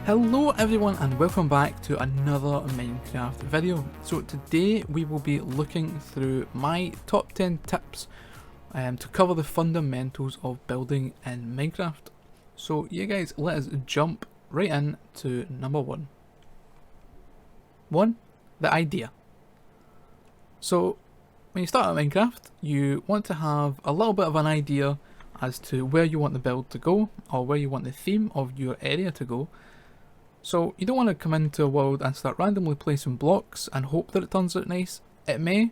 Hello everyone and welcome back to another Minecraft video. So today we will be looking through my top 10 tips to cover the fundamentals of building in Minecraft. So yeah guys, let us jump right in to number 1. 1. The idea. So when you start at Minecraft, you want to have a little bit of an idea as to where you want the build to go or where you want the theme of your area to go. So you don't want to come into a world and start randomly placing blocks and hope that it turns out nice. It may,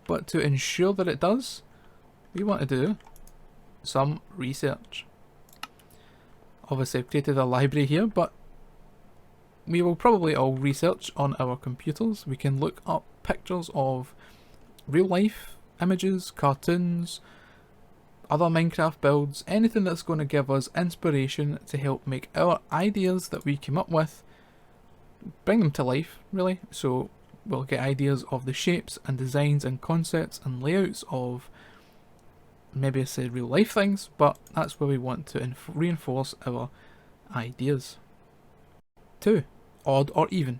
but to ensure that it does, we want to do some research. Obviously I've created a library here, but we will probably all research on our computers. We can look up pictures of real life images, cartoons, other Minecraft builds, anything that's going to give us inspiration to help make our ideas that we came up with, bring them to life really. So we'll get ideas of the shapes and designs and concepts and layouts of maybe I say real life things, but that's where we want to reinforce our ideas. 2. Odd or even.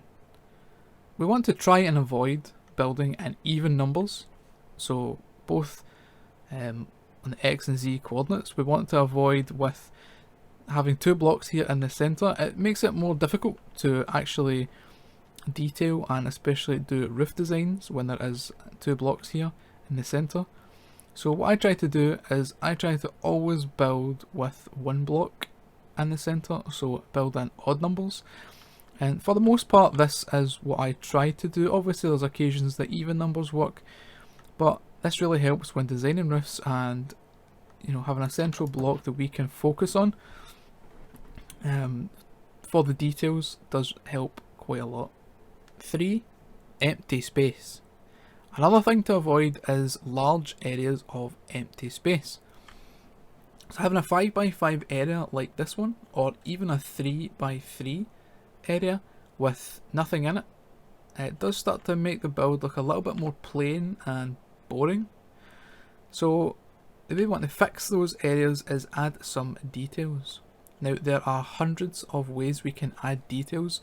We want to try and avoid building in even numbers, so both on the X and Z coordinates. We want to avoid with having 2 blocks here in the centre. It makes it more difficult to actually detail and especially do roof designs when there is 2 blocks here in the centre. So what I try to do is I try to always build with 1 block in the centre, so build in odd numbers. And for the most part this is what I try to do. Obviously there's occasions that even numbers work, but this really helps when designing roofs and having a central block that we can focus on for the details does help quite a lot. 3. Empty space. Another thing to avoid is large areas of empty space. So having a 5x5 area like this one, or even a 3x3 area with nothing in it, it does start to make the build look a little bit more plain and boring. So the way we want to fix those areas is add some details. Now there are hundreds of ways we can add details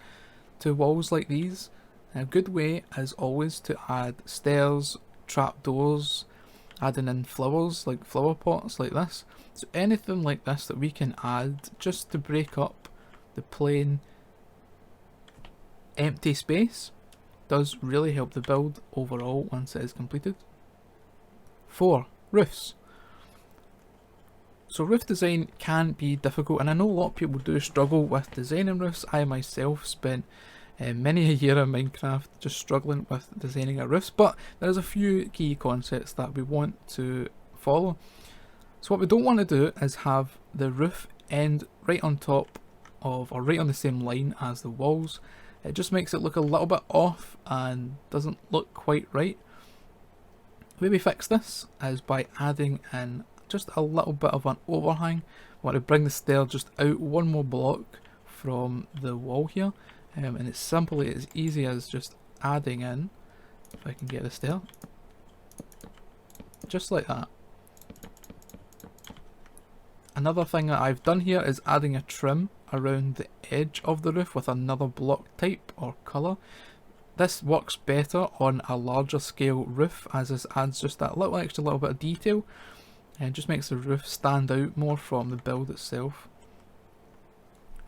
to walls like these. A good way is always to add stairs, trapdoors, adding in flowers like flower pots like this. So anything like this that we can add just to break up the plain empty space does really help the build overall once it is completed. 4. Roofs. So roof design can be difficult, and I know a lot of people do struggle with designing roofs. I myself spent many a year in Minecraft just struggling with designing our roofs, but there's a few key concepts that we want to follow. So what we don't want to do is have the roof end right on top of, or right on the same line as the walls. It just makes it look a little bit off and doesn't look quite right. The way we fix this is by adding in just a little bit of an overhang. We want to bring the stair just out 1 more block from the wall here, and it's simply as easy as just adding in, if I can get the stair, just like that. Another thing that I've done here is adding a trim around the edge of the roof with another block type or colour. This works better on a larger scale roof, as this adds just that little extra little bit of detail and just makes the roof stand out more from the build itself.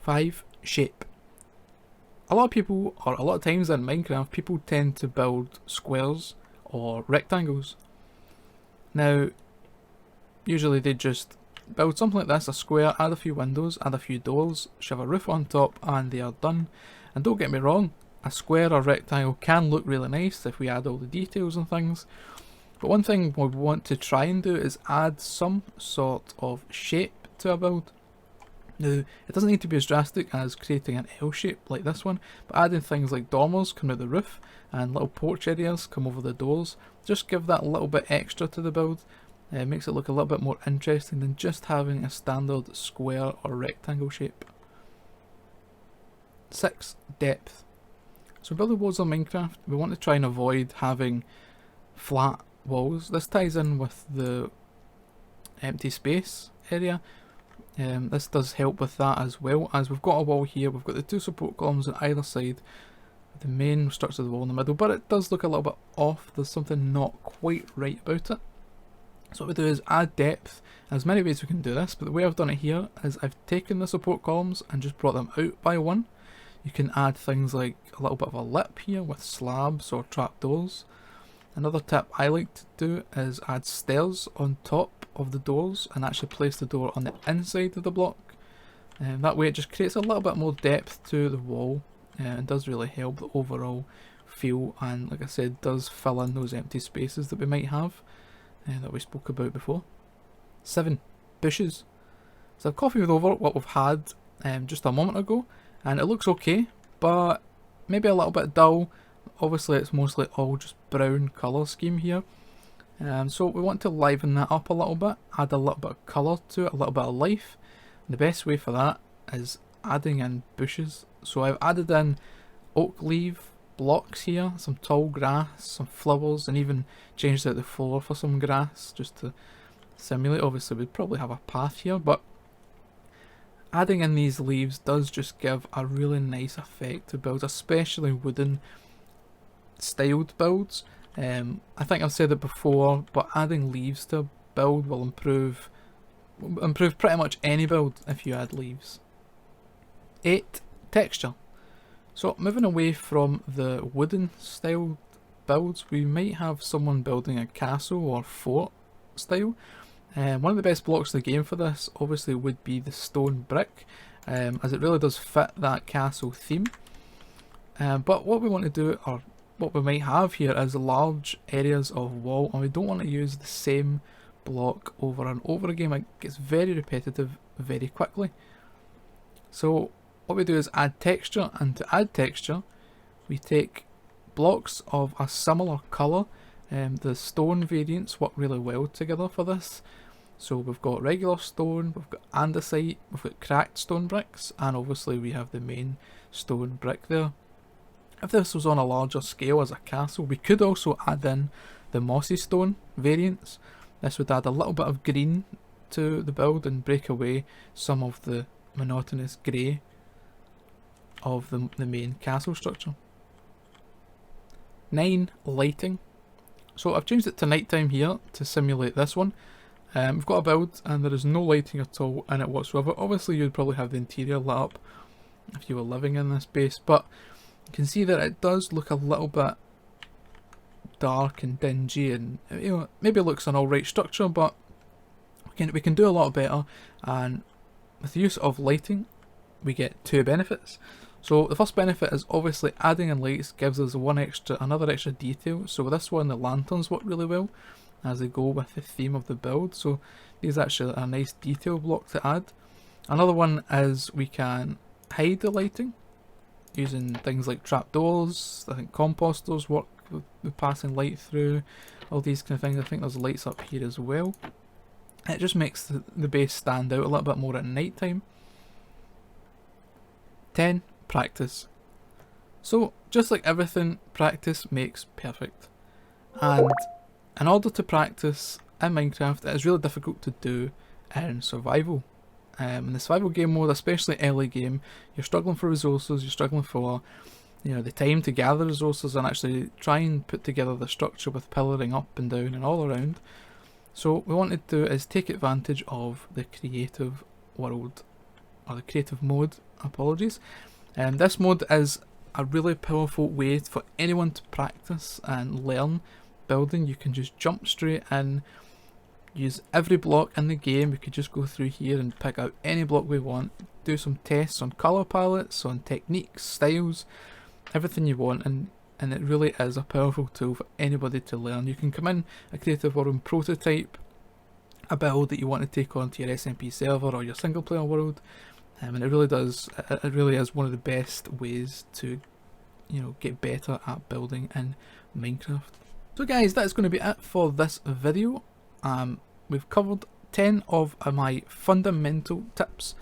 5. Shape. A lot of people, or a lot of times in Minecraft, people tend to build squares or rectangles. Now usually they just build something like this, a square, add a few windows, add a few doors, shove a roof on top, and they are done. And don't get me wrong, a square or rectangle can look really nice if we add all the details and things, but one thing we want to try and do is add some sort of shape to a build. Now it doesn't need to be as drastic as creating an L shape like this one, but adding things like dormers come out the roof and little porch areas come over the doors just give that little bit extra to the build. It makes it look a little bit more interesting than just having a standard square or rectangle shape. 6. Depth. So building walls on Minecraft, we want to try and avoid having flat walls. This ties in with the empty space area. This does help with that, as well as we've got a wall here. We've got the two support columns on either side, the main structure of the wall in the middle, but it does look a little bit off. There's something not quite right about it. So what we do is add depth. There's many ways we can do this, but the way I've done it here is I've taken the support columns and just brought them out by one. You can add things like a little bit of a lip here with slabs or trapdoors. Another tip I like to do is add stairs on top of the doors and actually place the door on the inside of the block. And that way it just creates a little bit more depth to the wall, and does really help the overall feel, and like I said, does fill in those empty spaces that we might have that we spoke about before. 7. Bushes. So I've copied over what we've had just a moment ago, and it looks okay, but maybe a little bit dull. Obviously it's mostly all just brown colour scheme here, so we want to liven that up a little bit, add a little bit of colour to it, a little bit of life. And the best way for that is adding in bushes. So I've added in oak leaf blocks here, some tall grass, some flowers, and even changed out the floor for some grass just to simulate. Obviously we'd probably have a path here, but adding in these leaves does just give a really nice effect to builds, especially wooden styled builds. I think I've said it before, but adding leaves to a build will improve pretty much any build if you add leaves. 8. Texture. So moving away from the wooden styled builds, we might have someone building a castle or fort style. One of the best blocks in the game for this obviously would be the stone brick, as it really does fit that castle theme. But what we want to do, or what we might have here, is large areas of wall, and we don't want to use the same block over and over again. It gets very repetitive very quickly. So what we do is add texture, and to add texture we take blocks of a similar colour. The stone variants work really well together for this. So we've got regular stone, we've got andesite, we've got cracked stone bricks, and obviously we have the main stone brick there. If this was on a larger scale as a castle, we could also add in the mossy stone variants. This would add a little bit of green to the build and break away some of the monotonous grey of the main castle structure. 9. Lighting. So I've changed it to nighttime here to simulate this one. We've got a build and there is no lighting at all in it whatsoever. Obviously you'd probably have the interior lit up if you were living in this base, but you can see that it does look a little bit dark and dingy, and maybe it looks an alright structure, but we can do a lot better. And with the use of lighting we get 2 benefits. So the first benefit is obviously adding in lights gives us another extra detail. So with this one, the lanterns work really well as they go with the theme of the build. So these actually are a nice detail block to add. Another one is we can hide the lighting using things like trapdoors. I think composters work with passing light through, all these kind of things. I think there's lights up here as well. It just makes the base stand out a little bit more at night time. 10. Practice. So just like everything, practice makes perfect, and in order to practice in Minecraft it is really difficult to do in survival. In the survival game mode, especially early game, you're struggling for resources, you're struggling for the time to gather resources and actually try and put together the structure with pillaring up and down and all around. So what we want to do is take advantage of the creative world, or the creative mode, apologies. This mode is a really powerful way for anyone to practice and learn building. You can just jump straight in, use every block in the game. We could just go through here and pick out any block we want, do some tests on colour palettes, on techniques, styles, everything you want, and it really is a powerful tool for anybody to learn. You can come in a creative world and prototype a build that you want to take onto your SMP server or your single player world. And it really is one of the best ways to get better at building in Minecraft. So guys, that's going to be it for this video. We've covered 10 of my fundamental tips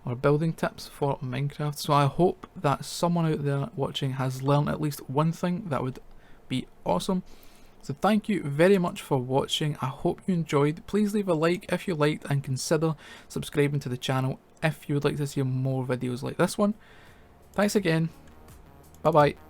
or building tips for Minecraft, so I hope that someone out there watching has learned at least one thing. That would be awesome. So thank you very much for watching. I hope you enjoyed. Please leave a like if you liked and consider subscribing to the channel if you would like to see more videos like this one. Thanks again. Bye bye.